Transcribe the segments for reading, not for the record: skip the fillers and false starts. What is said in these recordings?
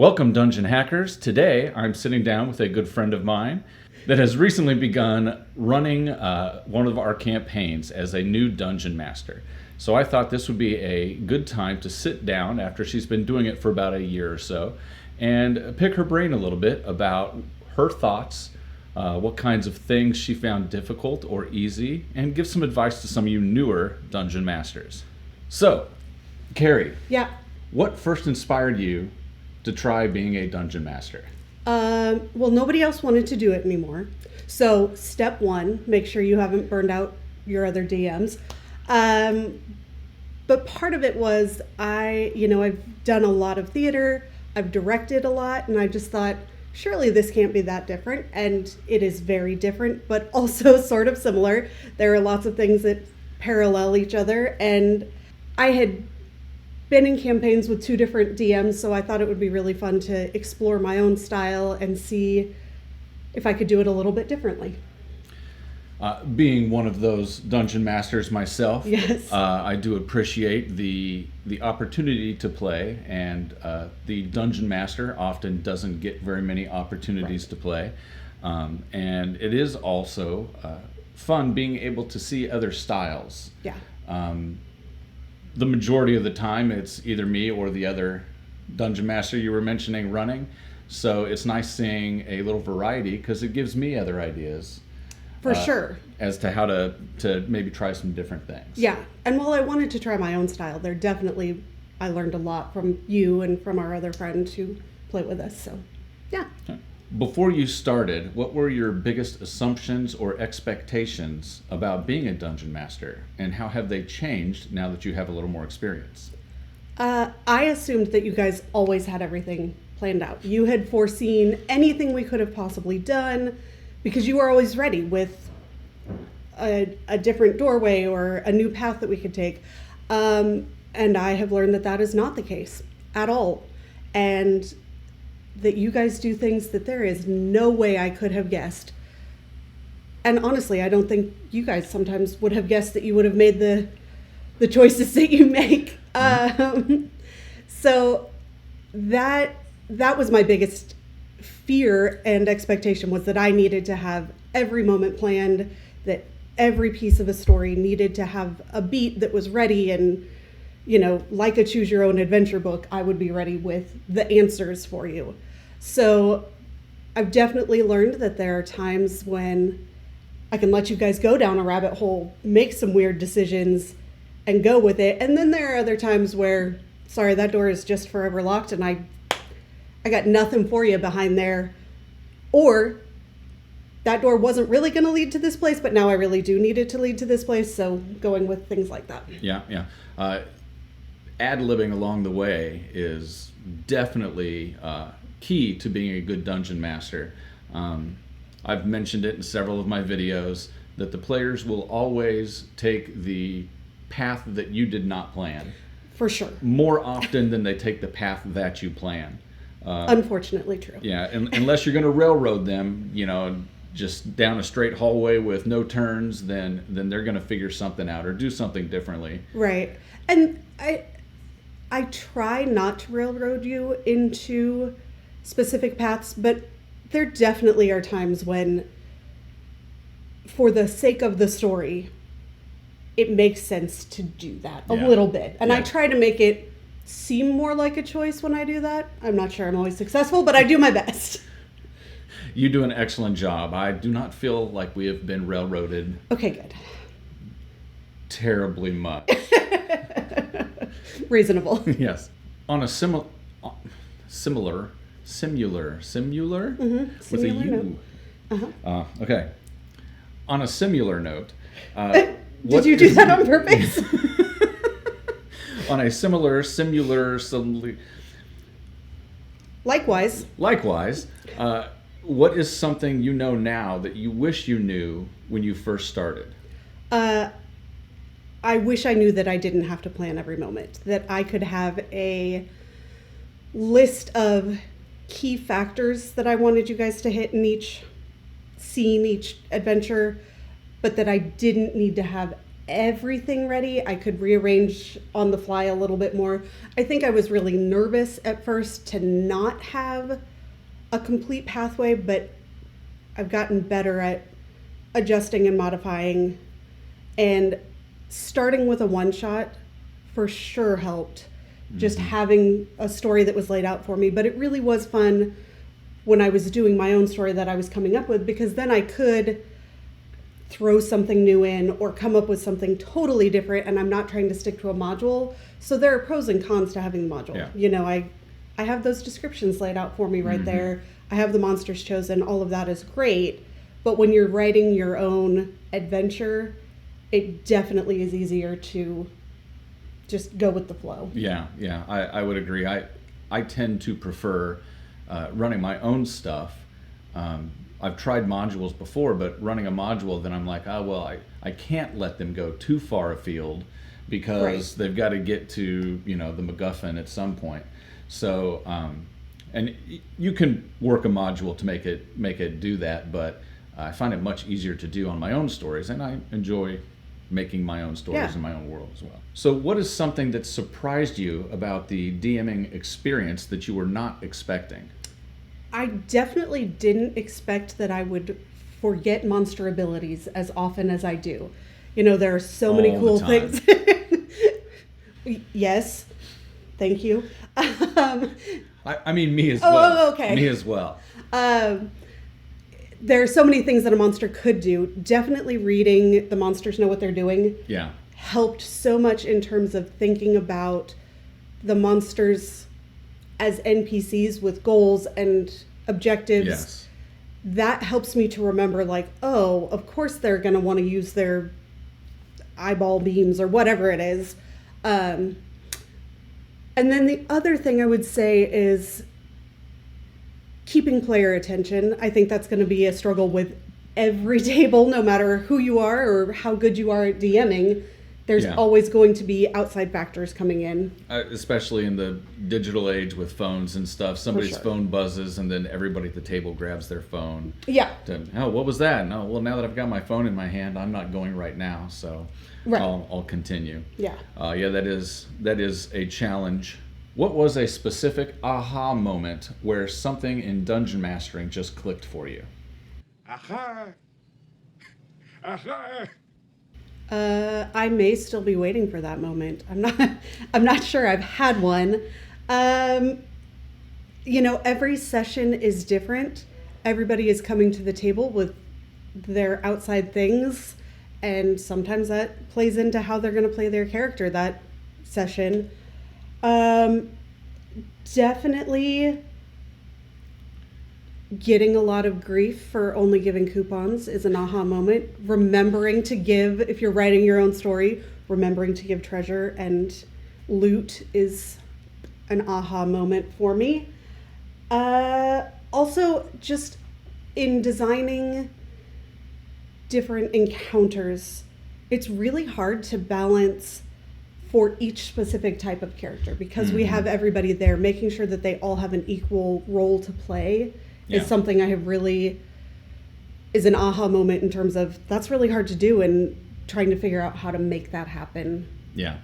Welcome, Dungeon Hackers. Today, I'm sitting down with a good friend of mine that has recently begun running one of our campaigns as a new Dungeon Master. So I thought this would be a good time to sit down after she's been doing it for about a year or so and pick her brain a little bit about her thoughts, what kinds of things she found difficult or easy, and give some advice to some of you newer Dungeon Masters. So, Carrie, Yeah. what first inspired you to try being a Dungeon Master? Well, nobody else wanted to do it anymore. So, step one, make sure you haven't burned out your other DMs. But part of it was I've done a lot of theater, I've directed a lot, and I just thought, surely this can't be that different. And it is very different, but also sort of similar. There are lots of things that parallel each other. And I had been in campaigns with two different DMs, so I thought it would be really fun to explore my own style and see if I could do it a little bit differently. Being one of those Dungeon Masters myself, Yes. I do appreciate the opportunity to play, and the Dungeon Master often doesn't get very many opportunities to play. And it is also fun being able to see other styles. Yeah. The majority of the time, it's either me or the other Dungeon Master you were mentioning running. So it's nice seeing a little variety because it gives me other ideas. For sure. As to how to maybe try some different things. Yeah. And while I wanted to try my own style, I learned a lot from you and from our other friends who play with us. So, yeah. Before you started, what were your biggest assumptions or expectations about being a Dungeon Master? And how have they changed now that you have a little more experience? I assumed that you guys always had everything planned out. You had foreseen anything we could have possibly done because you were always ready with a different doorway or a new path that we could take. And I have learned that that is not the case at all. And that you guys do things that there is no way I could have guessed. And honestly, I don't think you guys sometimes would have guessed that you would have made the choices that you make. So that was my biggest fear and expectation, was that I needed to have every moment planned, that every piece of a story needed to have a beat that was ready, and like a choose your own adventure book, I would be ready with the answers for you. So I've definitely learned that there are times when I can let you guys go down a rabbit hole, make some weird decisions, and go with it. And then there are other times where, sorry, that door is just forever locked and I got nothing for you behind there. Or that door wasn't really going to lead to this place, but now I really do need it to lead to this place. So going with things like that. Yeah. Ad-libbing along the way is definitely key to being a good Dungeon Master. I've mentioned it in several of my videos that the players will always take the path that you did not plan. For sure. More often than they take the path that you plan. Unfortunately true. Yeah, unless you're going to railroad them, just down a straight hallway with no turns, then they're going to figure something out or do something differently. Right. And I try not to railroad you into specific paths, but there definitely are times when, for the sake of the story, it makes sense to do that a little bit. And I try to make it seem more like a choice when I do that. I'm not sure I'm always successful, but I do my best. You do an excellent job. I do not feel like we have been railroaded. Okay, good. Terribly much. Reasonable. Yes. On a similar with a U. Uh-huh. Okay. On a similar note, did you do that on purpose? On a similar, Likewise, what is something you know now that you wish you knew when you first started? I wish I knew that I didn't have to plan every moment, that I could have a list of key factors that I wanted you guys to hit in each scene, each adventure, but that I didn't need to have everything ready. I could rearrange on the fly a little bit more. I think I was really nervous at first to not have a complete pathway, but I've gotten better at adjusting and modifying. And starting with a one shot for sure helped. Just having a story that was laid out for me. But it really was fun when I was doing my own story that I was coming up with, because then I could throw something new in or come up with something totally different, and I'm not trying to stick to a module. So there are pros and cons to having the module. Yeah. You know, I have those descriptions laid out for me right there. I have the monsters chosen. All of that is great. But when you're writing your own adventure, it definitely is easier to just go with the flow. Yeah, I would agree. I tend to prefer running my own stuff. I've tried modules before, but running a module, then I'm like, I can't let them go too far afield because they've got to get to, the MacGuffin at some point. So, and you can work a module to make it do that, but I find it much easier to do on my own stories, and I enjoy making my own stories in my own world as well. So what is something that surprised you about the DMing experience that you were not expecting? I definitely didn't expect that I would forget monster abilities as often as I do. There are so many cool things. Yes. Thank you. I mean, me as well. Oh, okay. Me as well. There are so many things that a monster could do. Definitely reading the monsters know what they're doing helped so much in terms of thinking about the monsters as NPCs with goals and objectives. Yes. That helps me to remember, of course they're going to want to use their eyeball beams or whatever it is. And then the other thing I would say is keeping player attention. I think that's going to be a struggle with every table, no matter who you are or how good you are at DMing. There's always going to be outside factors coming in. Especially in the digital age with phones and stuff. Somebody's phone buzzes and then everybody at the table grabs their phone. Yeah. What was that? No, well, now that I've got my phone in my hand, I'm not going right now, so I'll continue. Yeah. That is a challenge. What was a specific aha moment where something in dungeon mastering just clicked for you? Aha! Aha! I may still be waiting for that moment. I'm not sure I've had one. Every session is different. Everybody is coming to the table with their outside things, and sometimes that plays into how they're going to play their character that session. Definitely getting a lot of grief for only giving coupons is an aha moment. Remembering to give, if you're writing your own story, remembering to give treasure and loot is an aha moment for me. Also, just in designing different encounters, it's really hard to balance for each specific type of character because we have everybody there. Making sure that they all have an equal role to play is something I have really is an aha moment in terms of that's really hard to do, and trying to figure out how to make that happen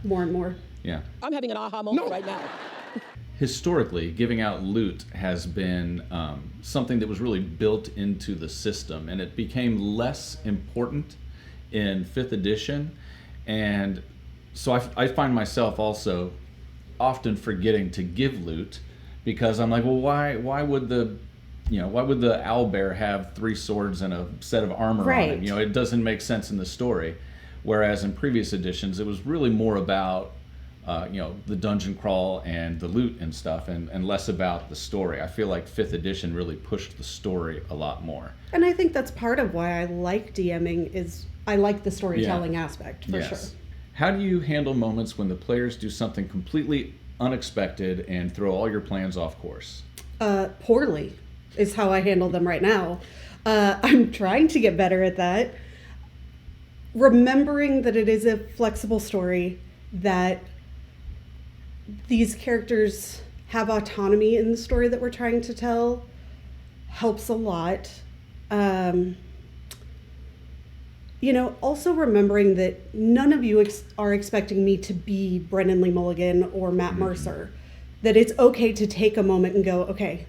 more and more. Yeah. I'm having an aha moment right now. Historically, giving out loot has been something that was really built into the system, and it became less important in 5th edition. And so I find myself also often forgetting to give loot because I'm like, well, why would the owlbear have 3 swords and a set of armor on him? It doesn't make sense in the story. Whereas in previous editions, it was really more about the dungeon crawl and the loot and stuff, and less about the story. I feel like 5th edition really pushed the story a lot more. And I think that's part of why I like DMing is I like the storytelling aspect, for sure. How do you handle moments when the players do something completely unexpected and throw all your plans off course? Poorly is how I handle them right now. I'm trying to get better at that. Remembering that it is a flexible story, that these characters have autonomy in the story that we're trying to tell helps a lot. Also remembering that none of you are expecting me to be Brennan Lee Mulligan or Matt Mercer. That it's okay to take a moment and go, okay,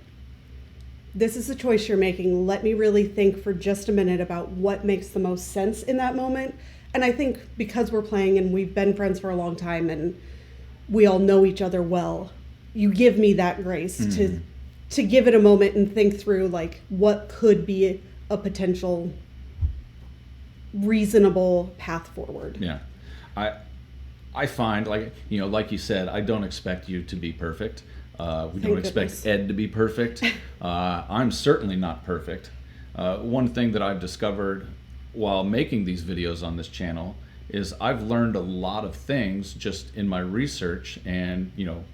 this is the choice you're making. Let me really think for just a minute about what makes the most sense in that moment. And I think because we're playing and we've been friends for a long time and we all know each other well, you give me that grace to give it a moment and think through like what could be a potential reasonable path forward. Yeah. I find, like you said, I don't expect you to be perfect. We don't expect Ed to be perfect. I'm certainly not perfect. One thing that I've discovered while making these videos on this channel is I've learned a lot of things just in my research and,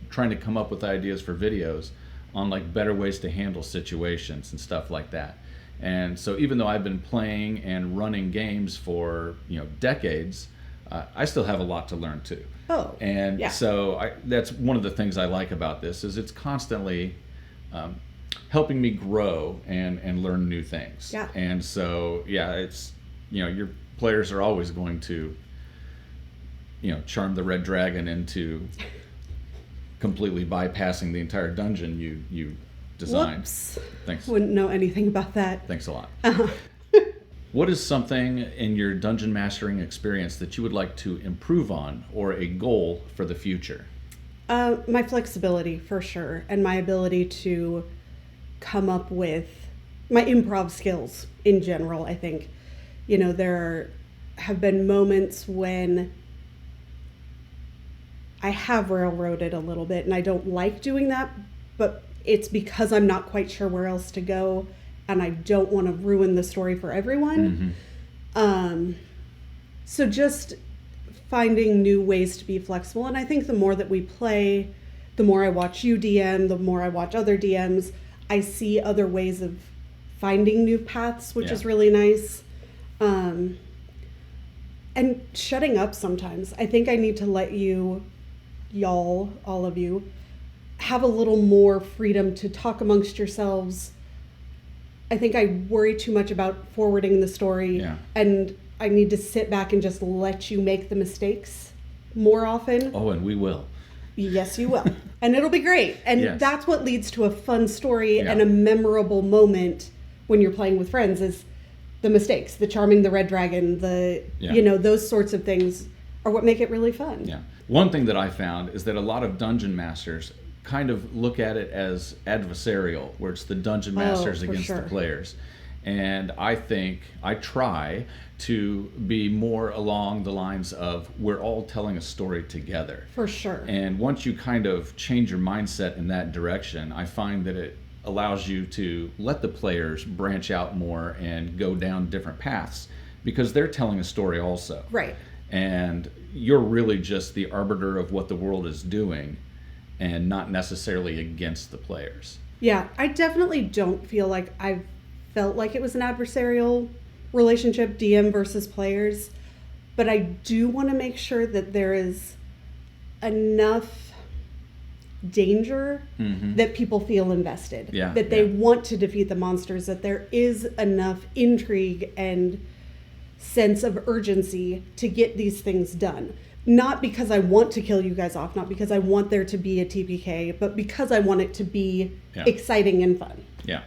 trying to come up with ideas for videos on like better ways to handle situations and stuff like that. And so even though I've been playing and running games for, decades, I still have a lot to learn too. Oh, and yeah. So that's one of the things I like about this is it's constantly helping me grow and learn new things. Yeah. And so, it's, your players are always going to, charm the red dragon into completely bypassing the entire dungeon you designed. Whoops. Thanks. Wouldn't know anything about that. Thanks a lot. What is something in your dungeon mastering experience that you would like to improve on or a goal for the future? My flexibility, for sure, and my ability to come up with my improv skills in general. I think, there have been moments when I have railroaded a little bit, and I don't like doing that, but it's because I'm not quite sure where else to go, and I don't want to ruin the story for everyone. So just finding new ways to be flexible. And I think the more that we play, the more I watch you DM, the more I watch other DMs, I see other ways of finding new paths, which is really nice. And shutting up sometimes. I think I need to let y'all, all of you, have a little more freedom to talk amongst yourselves. I think I worry too much about forwarding the story, and I need to sit back and just let you make the mistakes more often. Oh, and we will. Yes, you will. And it'll be great. And that's what leads to a fun story and a memorable moment when you're playing with friends is the mistakes, the charming the red dragon, those sorts of things are what make it really fun. Yeah. One thing that I found is that a lot of dungeon masters kind of look at it as adversarial, where it's the dungeon masters against the players. And I think I try to be more along the lines of we're all telling a story together. For sure. And once you kind of change your mindset in that direction, I find that it allows you to let the players branch out more and go down different paths because they're telling a story also. Right. And you're really just the arbiter of what the world is doing and not necessarily against the players. Yeah, I definitely don't feel like I've felt like it was an adversarial relationship, DM versus players, but I do want to make sure that there is enough danger that people feel invested, that they want to defeat the monsters, that there is enough intrigue and sense of urgency to get these things done. Not because I want to kill you guys off, not because I want there to be a TPK, but because I want it to be exciting and fun. Yeah.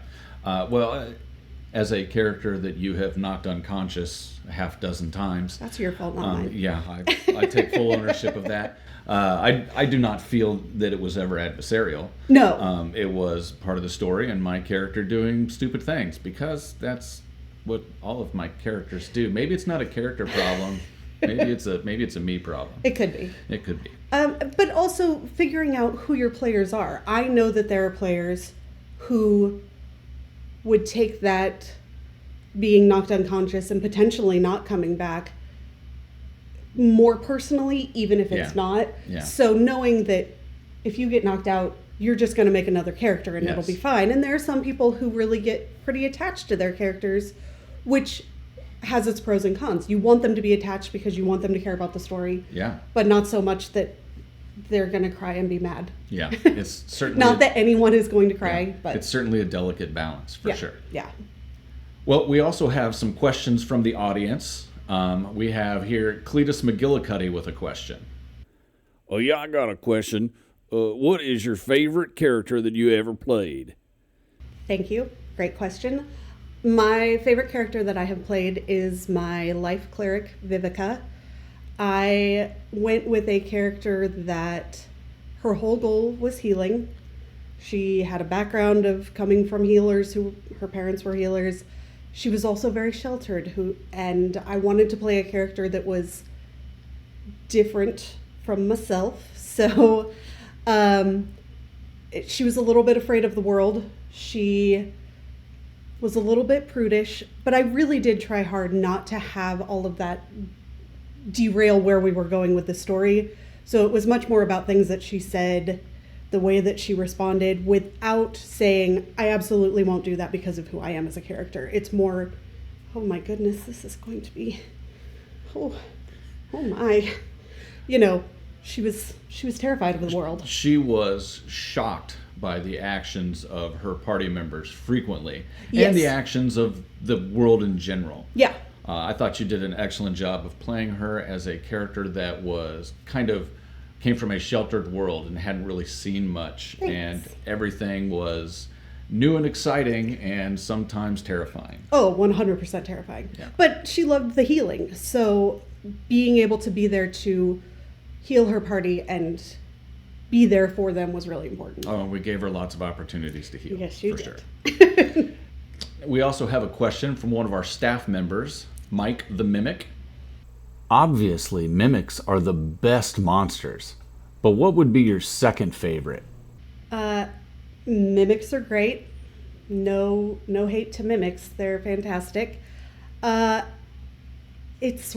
As a character that you have knocked unconscious a half dozen times. That's your fault, not mine. Yeah, I take full ownership of that. I do not feel that it was ever adversarial. No. It was part of the story and my character doing stupid things because that's what all of my characters do. Maybe it's not a character problem. Maybe it's a me problem. It could be. It could be. But also figuring out who your players are. I know that there are players who would take that being knocked unconscious and potentially not coming back more personally, even if it's not. Yeah. So knowing that if you get knocked out, you're just going to make another character and it'll be fine. And there are some people who really get pretty attached to their characters, which has its pros and cons. You want them to be attached because you want them to care about the story. Yeah. But not so much that they're going to cry and be mad. Yeah. It's certainly not that anyone is going to cry, but it's certainly a delicate balance for sure. Yeah. Well, we also have some questions from the audience. We have here Cletus McGillicuddy with a question. Oh, yeah, I got a question. What is your favorite character that you ever played? Thank you. Great question. My favorite character that I have played is my life cleric, Vivica. I went with a character that her whole goal was healing. She had a background of coming from healers who her parents were healers. She was also very sheltered, and I wanted to play a character that was different from myself. So she was a little bit afraid of the world. She was a little bit prudish, but I really did try hard not to have all of that derail where we were going with the story. So it was much more about things that she said, the way that she responded, without saying, I absolutely won't do that because of who I am as a character. It's more, oh my goodness, this is going to be, oh my. You know, she was terrified of the world. She was shocked by the actions of her party members frequently, Yes. and the actions of the world in general. Yeah. I thought you did an excellent job of playing her as a character that was came from a sheltered world and hadn't really seen much. Thanks. And everything was new and exciting and sometimes terrifying. Oh, 100% terrifying. Yeah. But she loved the healing. So being able to be there to heal her party and be there for them was really important. Oh, and we gave her lots of opportunities to heal. Yes, you for did. Sure. We also have a question from one of our staff members, Mike the Mimic. Obviously, mimics are the best monsters, but what would be your second favorite? Mimics are great. No hate to mimics. They're fantastic. It's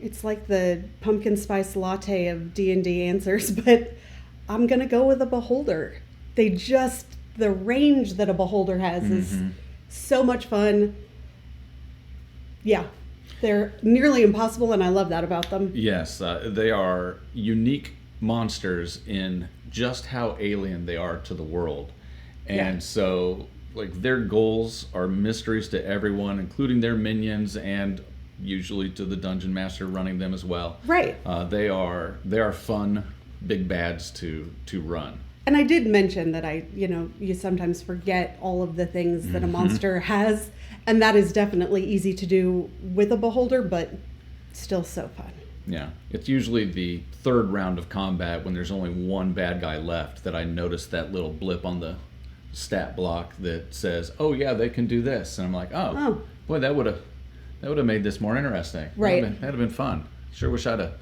it's like the pumpkin spice latte of D&D answers, but I'm going to go with a beholder. The range that a beholder has is so much fun. Yeah, they're nearly impossible, and I love that about them. Yes, they are unique monsters in just how alien they are to the world. And Yeah. so, like, their goals are mysteries to everyone, including their minions and usually to the dungeon master running them as well. Right. They are fun big bads to run. And I did mention that you sometimes forget all of the things that a monster has, and that is definitely easy to do with a beholder, but still so fun. Yeah, it's usually the third round of combat when there's only one bad guy left that I notice that little blip on the stat block that says, "Oh yeah, they can do this," and I'm like, "Oh, boy, that would have made this more interesting. Right. That'd have been fun. Sure wish I'd have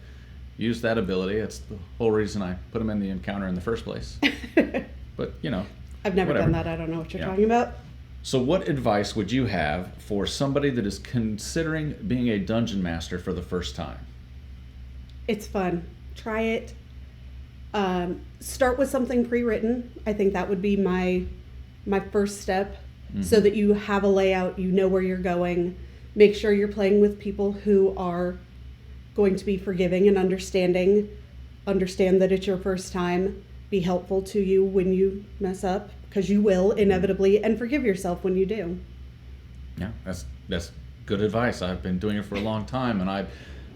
used that ability. It's the whole reason I put them in the encounter in the first place." But I've never whatever. done that. I don't know what you're Yeah. talking about. So what advice would you have for somebody that is considering being a dungeon master for the first time? It's fun. Try it. Start with something pre-written. I think that would be my first step, so that you have a layout, you know where you're going. Make sure you're playing with people who are going to be forgiving and understanding. Understand that it's your first time. Be helpful to you when you mess up, because you will inevitably, and forgive yourself when you do. Yeah, that's good advice. I've been doing it for a long time, and I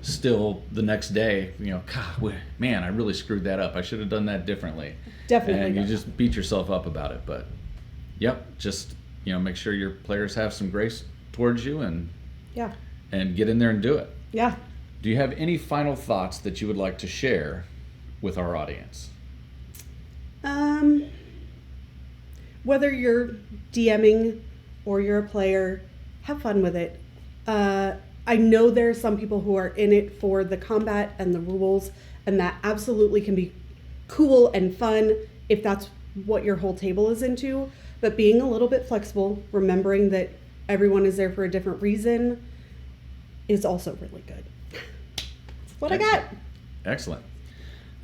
still the next day, God, man, I really screwed that up. I should have done that differently. Definitely And you not. just beat yourself up about it. But yep, just make sure your players have some grace towards you and Yeah. get in there and do it. Yeah. Do you have any final thoughts that you would like to share with our audience? Whether you're DMing or you're a player, have fun with it. I know there are some people who are in it for the combat and the rules, and that absolutely can be cool and fun if that's what your whole table is into. But being a little bit flexible, remembering that everyone is there for a different reason, is also really good. That's what I got. Excellent.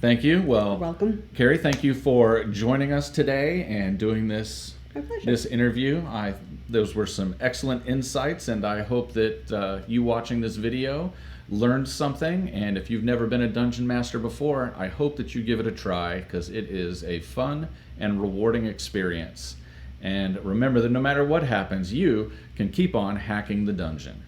Thank you. Well, You're welcome. Carrie, thank you for joining us today and doing this My pleasure. this interview. Those were some excellent insights, and I hope that you watching this video learned something. And if you've never been a dungeon master before, I hope that you give it a try, because it is a fun and rewarding experience. And remember that no matter what happens, you can keep on hacking the dungeon.